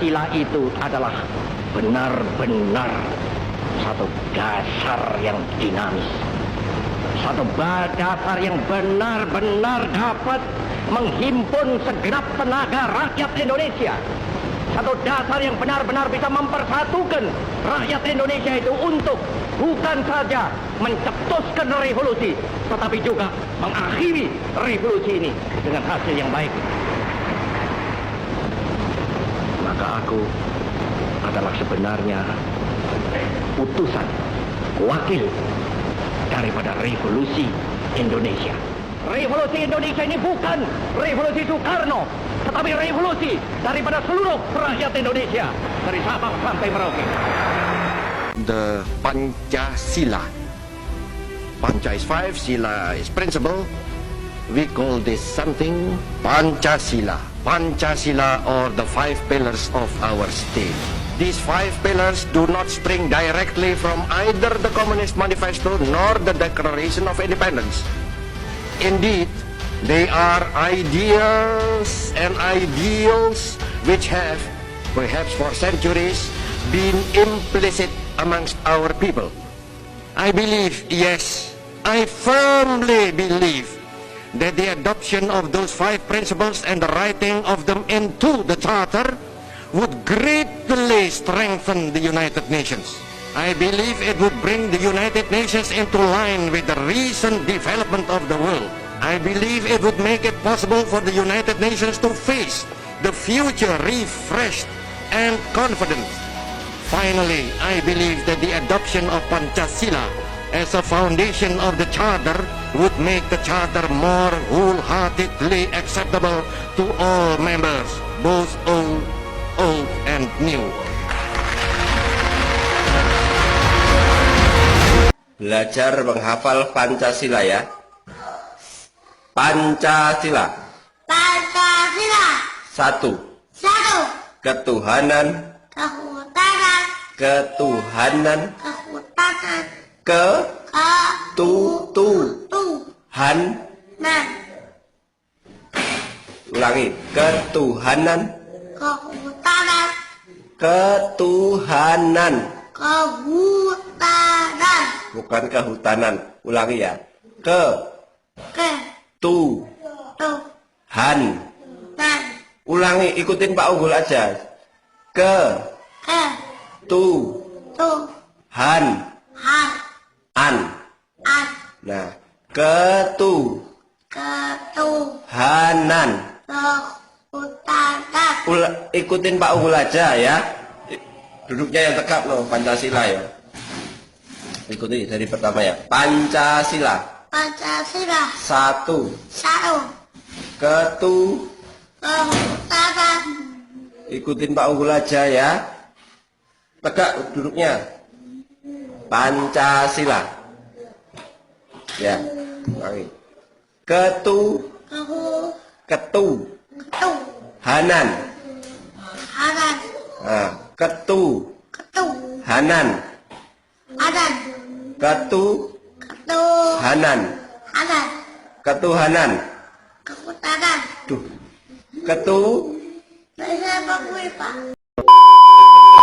Pancasila itu adalah benar-benar satu dasar yang dinamis. Satu dasar yang benar-benar dapat menghimpun segenap tenaga rakyat Indonesia. Satu dasar yang benar-benar bisa mempersatukan rakyat Indonesia itu untuk bukan saja mencetuskan revolusi, tetapi juga mengakhiri revolusi ini dengan hasil yang baik. Maka aku adalah sebenarnya utusan, wakil daripada revolusi Indonesia. Revolusi Indonesia ini bukan revolusi Soekarno, tetapi revolusi daripada seluruh rakyat Indonesia, dari Sabang sampai Merauke. The Pancasila. Panca is 5, Sila is principle. We call this something Pancasila. Pancasila or the 5 pillars of our state. These 5 pillars do not spring directly from either the Communist Manifesto nor the Declaration of Independence. Indeed, they are ideas and ideals which have, perhaps for centuries, been implicit amongst our people. I believe, yes, I firmly believe that the adoption of those 5 principles and the writing of them into the Charter would greatly strengthen the United Nations. I believe it would bring the United Nations into line with the recent development of the world. I believe it would make it possible for the United Nations to face the future refreshed and confident. Finally, I believe that the adoption of Pancasila as a foundation of the Charter would make the Charter more wholeheartedly acceptable to all members, both old and new. Belajar menghafal Pancasila ya. Pancasila. Pancasila. 1. Ketuhanan. Kehutanan. Ketuhanan. Kehutanan. Ketuhanan. Nan. Ulangi. Ketuhanan. Kehutanan. Ketuhanan. Kehutanan. Bukan kehutanan. Ulangi ya. Tuhan. Ulangi, ikutin Pak Unggul aja. Tuhan. An. Nah, ketuhanan. Kehutanan. Ikutin Pak Unggul aja ya. Duduknya yang tegap loh, Pancasila ya. Ikuti dari pertama ya. Pancasila. Pancasila. 1. Kehutanan. Ikutin Pak Unggul aja ya. Tegak duduknya. Pancasila. Ya. Ulangi. Ketuhanan. Nah, ketuhanan. Ketuhanan. Ketuhanan. Kehutanan.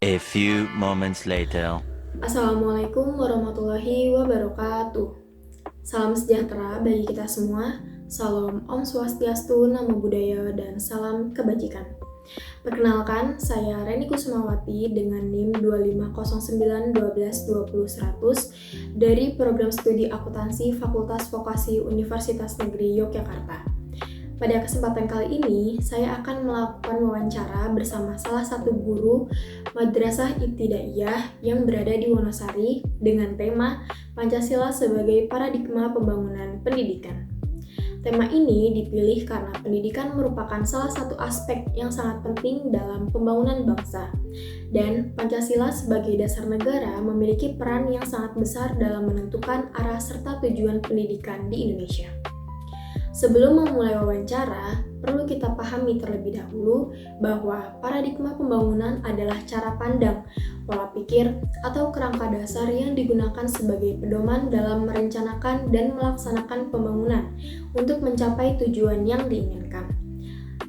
A few moments later. Assalamualaikum warahmatullahi wabarakatuh. Salam sejahtera bagi kita semua. Salam Om Swastiastu, Namo Buddhaya, dan salam kebajikan. Perkenalkan, saya Reni Kusumawati dengan NIM 250912201100 dari Program Studi Akuntansi Fakultas Vokasi Universitas Negeri Yogyakarta. Pada kesempatan kali ini, saya akan melakukan wawancara bersama salah satu guru Madrasah Ibtidaiyah yang berada di Wonosari dengan tema Pancasila sebagai Paradigma Pembangunan Pendidikan. Tema ini dipilih karena pendidikan merupakan salah satu aspek yang sangat penting dalam pembangunan bangsa, dan Pancasila sebagai dasar negara memiliki peran yang sangat besar dalam menentukan arah serta tujuan pendidikan di Indonesia. Sebelum memulai wawancara, perlu kita pahami terlebih dahulu bahwa paradigma pembangunan adalah cara pandang, pola pikir, atau kerangka dasar yang digunakan sebagai pedoman dalam merencanakan dan melaksanakan pembangunan untuk mencapai tujuan yang diinginkan.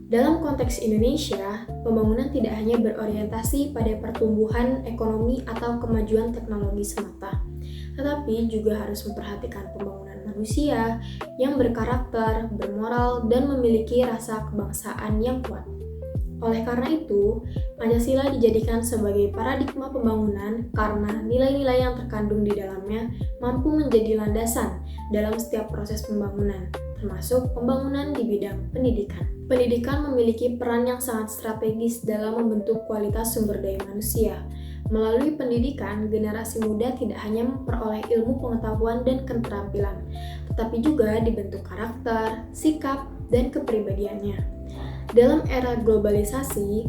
Dalam konteks Indonesia, pembangunan tidak hanya berorientasi pada pertumbuhan ekonomi atau kemajuan teknologi semata, tetapi juga harus memperhatikan pembangunan manusia yang berkarakter, bermoral, dan memiliki rasa kebangsaan yang kuat. Oleh karena itu, Pancasila dijadikan sebagai paradigma pembangunan karena nilai-nilai yang terkandung di dalamnya mampu menjadi landasan dalam setiap proses pembangunan, termasuk pembangunan di bidang pendidikan. Pendidikan memiliki peran yang sangat strategis dalam membentuk kualitas sumber daya manusia. Melalui pendidikan, generasi muda tidak hanya memperoleh ilmu pengetahuan dan keterampilan, tetapi juga dibentuk karakter, sikap, dan kepribadiannya. Dalam era globalisasi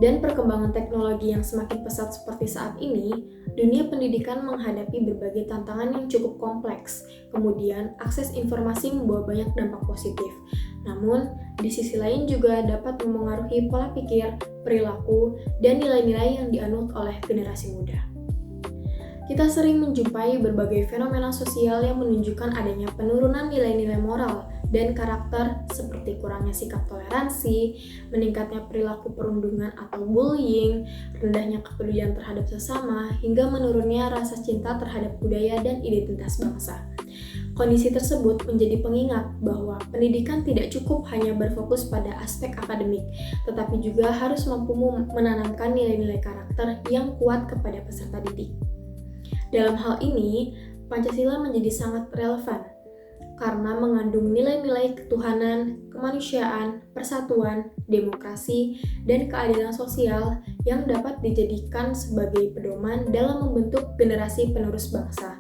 dan perkembangan teknologi yang semakin pesat seperti saat ini, dunia pendidikan menghadapi berbagai tantangan yang cukup kompleks. Kemudian, akses informasi membawa banyak dampak positif. Namun, di sisi lain juga dapat memengaruhi pola pikir, perilaku, dan nilai-nilai yang dianut oleh generasi muda. Kita sering menjumpai berbagai fenomena sosial yang menunjukkan adanya penurunan nilai-nilai moral dan karakter seperti kurangnya sikap toleransi, meningkatnya perilaku perundungan atau bullying, rendahnya kepedulian terhadap sesama, hingga menurunnya rasa cinta terhadap budaya dan identitas bangsa. Kondisi tersebut menjadi pengingat bahwa pendidikan tidak cukup hanya berfokus pada aspek akademik, tetapi juga harus mampu menanamkan nilai-nilai karakter yang kuat kepada peserta didik. Dalam hal ini, Pancasila menjadi sangat relevan karena mengandung nilai-nilai ketuhanan, kemanusiaan, persatuan, demokrasi, dan keadilan sosial yang dapat dijadikan sebagai pedoman dalam membentuk generasi penerus bangsa.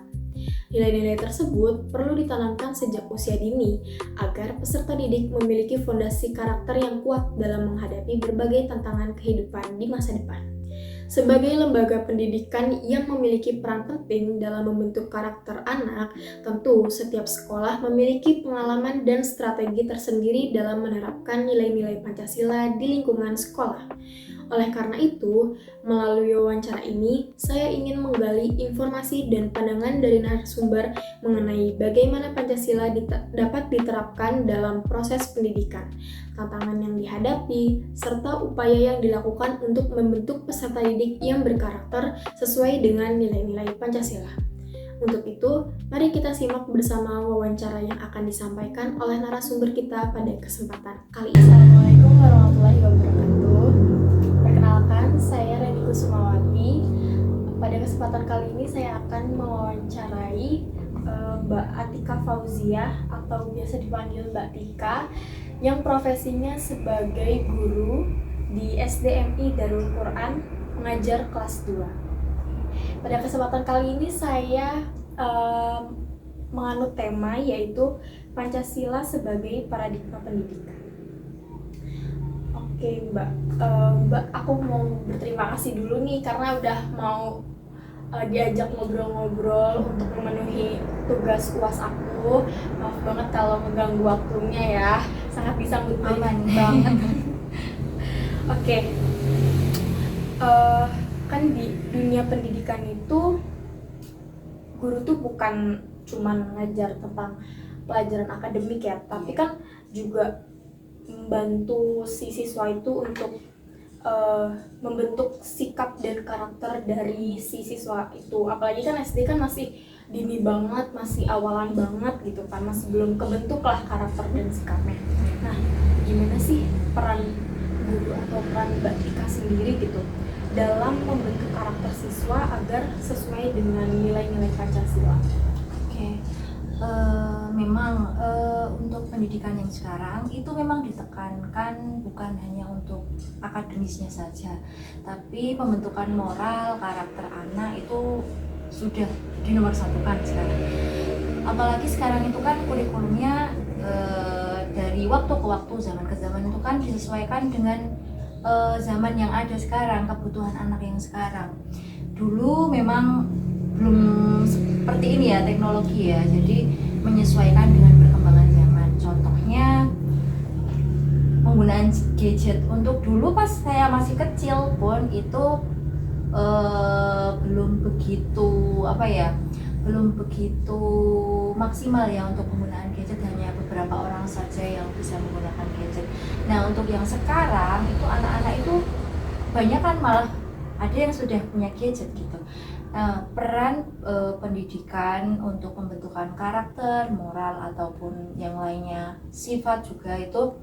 Nilai-nilai tersebut perlu ditanamkan sejak usia dini agar peserta didik memiliki fondasi karakter yang kuat dalam menghadapi berbagai tantangan kehidupan di masa depan. Sebagai lembaga pendidikan yang memiliki peran penting dalam membentuk karakter anak, tentu setiap sekolah memiliki pengalaman dan strategi tersendiri dalam menerapkan nilai-nilai Pancasila di lingkungan sekolah. Oleh karena itu, melalui wawancara ini, saya ingin menggali informasi dan pandangan dari narasumber mengenai bagaimana Pancasila dapat diterapkan dalam proses pendidikan, tantangan yang dihadapi, serta upaya yang dilakukan untuk membentuk peserta didik yang berkarakter sesuai dengan nilai-nilai Pancasila. Untuk itu, mari kita simak bersama wawancara yang akan disampaikan oleh narasumber kita pada kesempatan kali ini. Assalamualaikum warahmatullahi wabarakatuh. Perkenalkan, saya Reni Kusumawati. Pada kesempatan kali ini saya akan mewawancarai Mbak Atika Fauziah atau biasa dipanggil Mbak Tika yang profesinya sebagai guru di SDMI Darul Quran mengajar kelas 2. Pada kesempatan kali ini saya menganut tema yaitu Pancasila sebagai paradigma pendidikan. Oke Mbak, aku mau berterima kasih dulu nih karena udah mau diajak ngobrol-ngobrol untuk memenuhi tugas UAS aku. Maaf banget kalau mengganggu waktunya ya, sangat disambut baik banget. Oke. Kan di dunia pendidikan itu guru tuh bukan cuman ngajar tentang pelajaran akademik ya, tapi kan juga membantu si siswa itu untuk membentuk sikap dan karakter dari si siswa itu. Apalagi kan SD kan masih dini banget, masih awalan banget gitu kan, masih belum kebentuk lah karakter dan sikapnya. Nah, gimana sih peran guru atau peran Mbak Tika sendiri gitu dalam membentuk karakter siswa agar sesuai dengan nilai-nilai Pancasila? Oke. Memang untuk pendidikan yang sekarang itu memang ditekankan bukan hanya untuk akademisnya saja, tapi pembentukan moral karakter anak itu sudah dinomorsatukan sekarang. Apalagi sekarang itu kan kurikulumnya dari waktu ke waktu, zaman ke zaman itu kan disesuaikan dengan zaman yang ada sekarang, kebutuhan anak yang sekarang. Dulu memang belum seperti ini ya teknologi ya, jadi menyesuaikan dengan perkembangan zaman. Contohnya penggunaan gadget untuk dulu pas saya masih kecil pun itu belum begitu maksimal ya untuk penggunaan gadget, hanya beberapa beberapa orang saja yang bisa menggunakan gadget. Nah, untuk yang sekarang itu anak-anak itu banyak kan malah ada yang sudah punya gadget gitu. Nah, peran pendidikan untuk pembentukan karakter, moral ataupun yang lainnya, sifat juga itu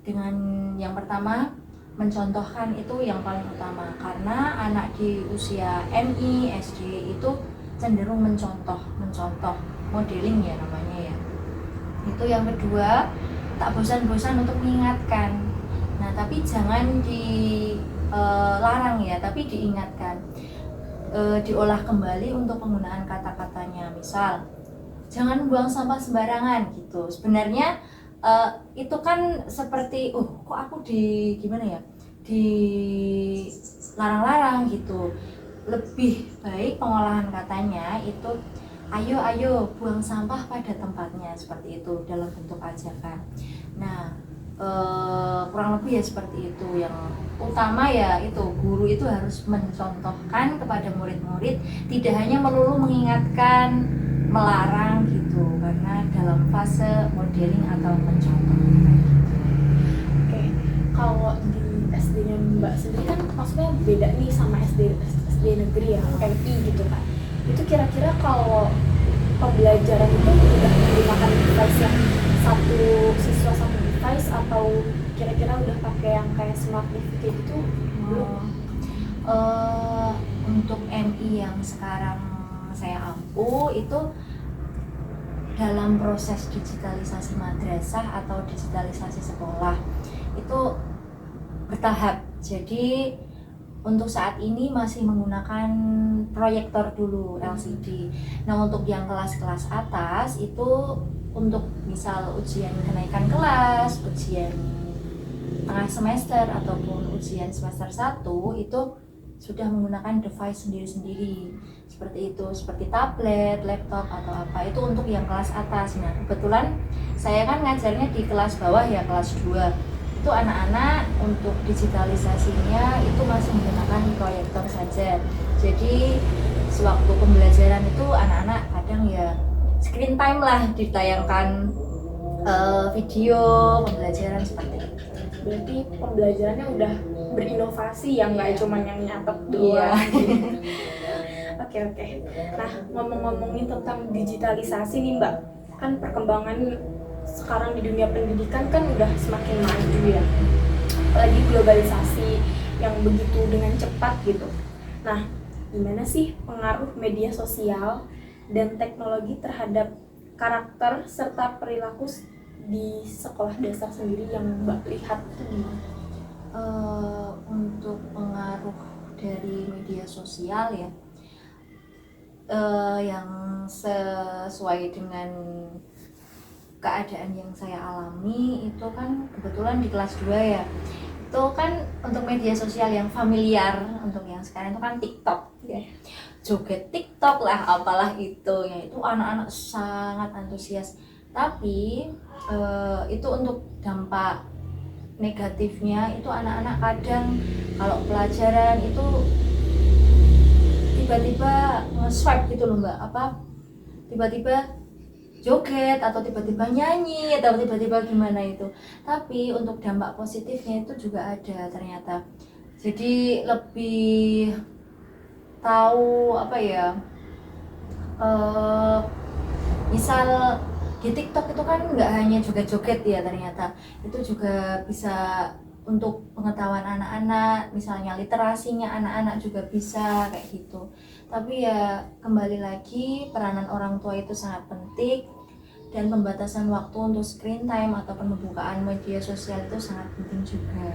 dengan yang pertama mencontohkan itu yang paling utama, karena anak di usia MI, SD itu cenderung mencontoh modeling ya namanya ya. Itu yang kedua, tak bosan-bosan untuk mengingatkan. Nah, tapi jangan dilarang ya, tapi diingatkan, diolah kembali untuk penggunaan kata-katanya. Misal, jangan buang sampah sembarangan gitu. Sebenarnya itu kan seperti kok aku dilarang-larang gitu. Lebih baik pengolahan katanya itu ayo buang sampah pada tempatnya, seperti itu dalam bentuk ajakan. Nah, kurang lebih ya seperti itu. Yang utama ya itu guru itu harus mencontohkan kepada murid-murid, tidak hanya melulu mengingatkan, melarang gitu, karena dalam fase modeling atau mencontoh. Oke, kalau di SD-nya Mbak sendiri kan maksudnya beda nih sama SD negeri ya, MI gitu kan. Itu kira-kira kalau pembelajaran itu udah menggunakan device yang satu siswa satu device atau kira-kira udah pakai yang kayak smart TV gitu belum? Untuk MI yang sekarang saya ampu itu dalam proses digitalisasi madrasah atau digitalisasi sekolah itu bertahap. Jadi untuk saat ini masih menggunakan proyektor dulu, LCD. Nah, untuk yang kelas-kelas atas itu untuk misal ujian kenaikan kelas, ujian tengah semester ataupun ujian semester 1 itu sudah menggunakan device sendiri-sendiri, seperti itu, seperti tablet, laptop atau apa, itu untuk yang kelas atas. Nah, kebetulan saya kan ngajarnya di kelas bawah ya, kelas 2. Itu anak-anak untuk digitalisasinya itu masih menggunakan proyektor saja. Jadi sewaktu pembelajaran itu anak-anak kadang ya screen time lah, ditayangkan video pembelajaran seperti itu. Berarti pembelajarannya udah berinovasi ya, nggak cuma yang nyatet doang. Oke. Nah, ngomong-ngomongin tentang digitalisasi nih Mbak, kan perkembangan sekarang di dunia pendidikan kan udah semakin maju ya, apalagi globalisasi yang begitu dengan cepat gitu. Nah, gimana sih pengaruh media sosial dan teknologi terhadap karakter serta perilaku di sekolah dasar sendiri yang Mbak lihat itu gimana? Untuk pengaruh dari media sosial ya, yang sesuai dengan keadaan yang saya alami itu kan kebetulan di kelas 2 ya, itu kan untuk media sosial yang familiar untuk yang sekarang itu kan TikTok ya. Joget TikTok lah apalah itu ya, itu anak-anak sangat antusias. Tapi itu untuk dampak negatifnya itu anak-anak kadang kalau pelajaran itu tiba-tiba nge-swipe gitu loh Mbak, tiba-tiba joget atau tiba-tiba nyanyi atau tiba-tiba gimana itu. Tapi untuk dampak positifnya itu juga ada ternyata. Jadi lebih tahu misal di TikTok itu kan nggak hanya joget-joget ya, ternyata itu juga bisa untuk pengetahuan anak-anak, misalnya literasinya anak-anak juga bisa kayak gitu. Tapi ya kembali lagi peranan orang tua itu sangat penting, dan pembatasan waktu untuk screen time atau pembukaan media sosial itu sangat penting juga.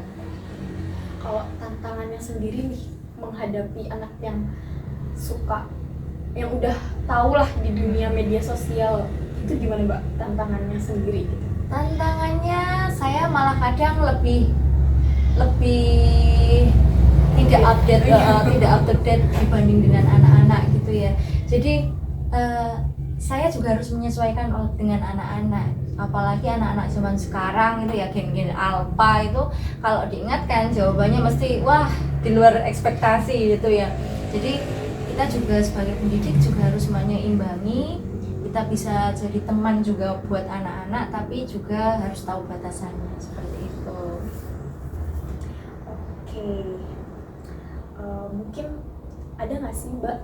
Kalau tantangannya sendiri nih menghadapi anak yang udah tahu lah di dunia media sosial, itu gimana Mbak tantangannya sendiri gitu? Tantangannya saya malah kadang lebih tidak update tidak up to date dibanding dengan anak-anak gitu ya. Jadi saya juga harus menyesuaikan dengan anak-anak, apalagi anak-anak zaman sekarang itu ya, gen-gen alpha itu kalau diingatkan jawabannya mesti wah di luar ekspektasi gitu ya. Jadi kita juga sebagai pendidik juga harus menyeimbangi kita bisa jadi teman juga buat anak-anak, tapi juga harus tahu batasannya, seperti itu. Oke. Mungkin ada nggak sih Mbak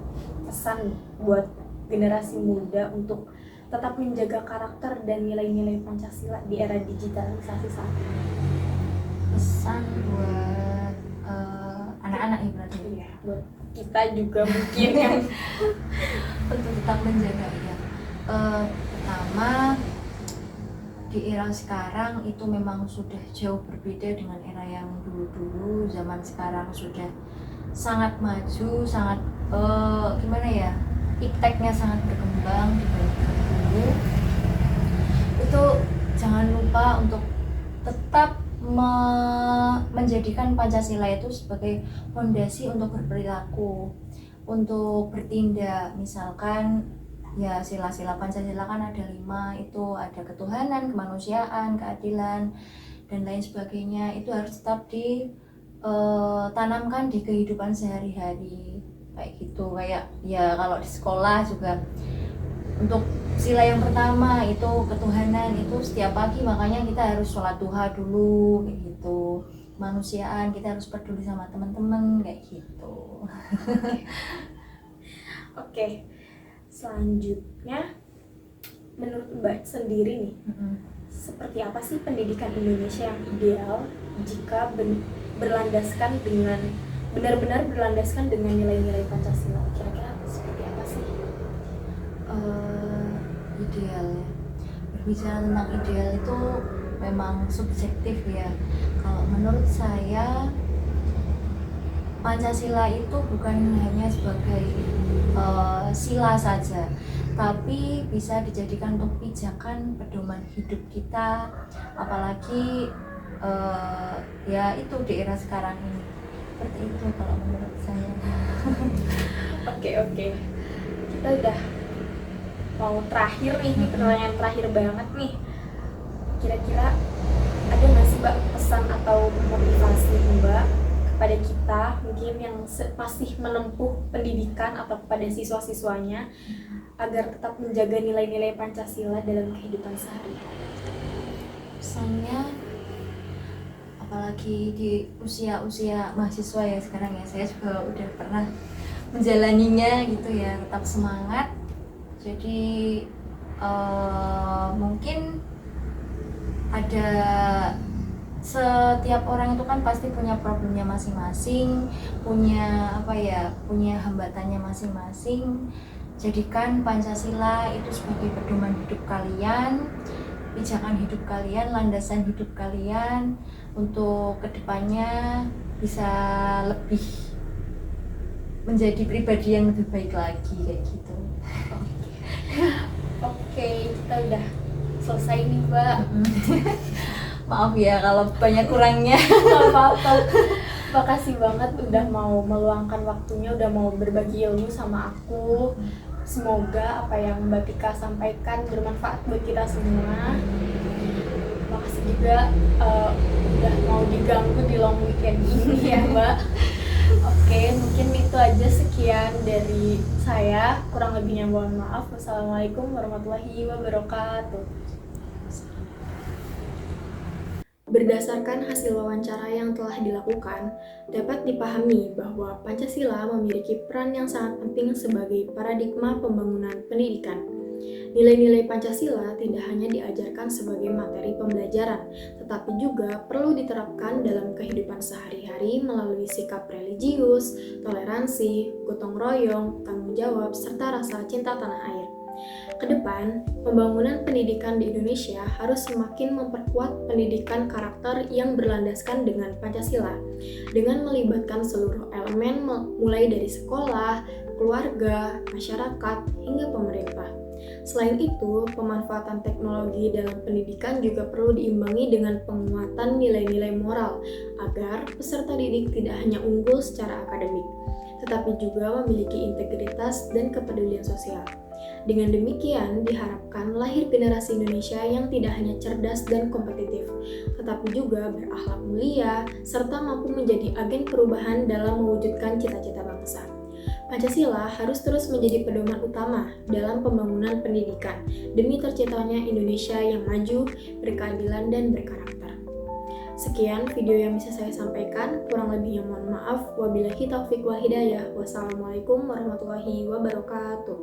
pesan buat generasi muda untuk tetap menjaga karakter dan nilai-nilai Pancasila di era digitalisasi saat ini? Pesan buat anak-anak ya berarti. Iya, buat kita juga mungkin yang Untuk tetap menjaga ya. Pertama, di era sekarang itu memang sudah jauh berbeda dengan era yang dulu-dulu. Zaman sekarang sudah sangat maju, sangat gimana ya, ipteknya sangat berkembang dibandingkan dulu. Itu jangan lupa untuk tetap menjadikan Pancasila itu sebagai fondasi untuk berperilaku, untuk bertindak. Misalkan ya sila-sila Pancasila kan ada 5, itu ada ketuhanan, kemanusiaan, keadilan, dan lain sebagainya. Itu harus tetap ditanamkan di kehidupan sehari-hari kayak gitu. Kayak ya kalau di sekolah juga, untuk sila yang pertama itu ketuhanan, itu setiap pagi makanya kita harus sholat duha dulu kayak gitu. Kemanusiaan, kita harus peduli sama teman-teman kayak gitu. Oke. Selanjutnya, menurut Mbak sendiri nih, seperti apa sih pendidikan Indonesia yang ideal jika berlandaskan dengan benar-benar berlandaskan dengan nilai-nilai Pancasila? Kira-kira seperti apa sih? Ideal ya. Berbicara tentang ideal itu memang subjektif ya. Kalau menurut saya, Pancasila itu bukan hanya sebagai sila saja, tapi bisa dijadikan untuk pijakan pedoman hidup kita, apalagi ya itu di era sekarang ini. Seperti itu kalau menurut saya. Oke. Kita udah mau terakhir nih, ini pertanyaan terakhir banget nih. Kira-kira ada nggak sih Mbak pesan atau motivasi Mbak kepada kita mungkin yang masih menempuh pendidikan atau kepada siswa-siswanya agar tetap menjaga nilai-nilai Pancasila dalam kehidupan sehari-hari? Pesannya, apalagi di usia-usia mahasiswa ya sekarang ya, saya juga udah pernah menjalaninya gitu ya, tetap semangat. Jadi mungkin ada, setiap orang itu kan pasti punya problemnya masing-masing, punya punya hambatannya masing-masing. Jadikan Pancasila itu sebagai pedoman hidup kalian, pijakan hidup kalian, landasan hidup kalian untuk kedepannya bisa lebih menjadi pribadi yang lebih baik lagi kayak gitu. Oke, kita udah selesai nih Mbak. Maaf ya kalau banyak kurangnya. Gak apa-apa. Makasih banget udah mau meluangkan waktunya, udah mau berbagi ilmu sama aku. Semoga apa yang Mbak Tika sampaikan bermanfaat buat kita semua. Makasih juga udah mau diganggu di long weekend ini ya Mbak. Oke, mungkin itu aja, sekian dari saya. Kurang lebihnya mohon maaf. Wassalamualaikum warahmatullahi wabarakatuh. Berdasarkan hasil wawancara yang telah dilakukan, dapat dipahami bahwa Pancasila memiliki peran yang sangat penting sebagai paradigma pembangunan pendidikan. Nilai-nilai Pancasila tidak hanya diajarkan sebagai materi pembelajaran, tetapi juga perlu diterapkan dalam kehidupan sehari-hari melalui sikap religius, toleransi, gotong royong, tanggung jawab, serta rasa cinta tanah air. Kedepan, pembangunan pendidikan di Indonesia harus semakin memperkuat pendidikan karakter yang berlandaskan dengan Pancasila, dengan melibatkan seluruh elemen mulai dari sekolah, keluarga, masyarakat, hingga pemerintah. Selain itu, pemanfaatan teknologi dalam pendidikan juga perlu diimbangi dengan penguatan nilai-nilai moral agar peserta didik tidak hanya unggul secara akademik, tetapi juga memiliki integritas dan kepedulian sosial. Dengan demikian, diharapkan lahir generasi Indonesia yang tidak hanya cerdas dan kompetitif, tetapi juga berakhlak mulia, serta mampu menjadi agen perubahan dalam mewujudkan cita-cita bangsa. Pancasila harus terus menjadi pedoman utama dalam pembangunan pendidikan demi terciptanya Indonesia yang maju, berkeadilan, dan berkarakter. Sekian video yang bisa saya sampaikan, kurang lebihnya mohon maaf. Wabillahi taufiq wal hidayah. Wassalamualaikum warahmatullahi wabarakatuh.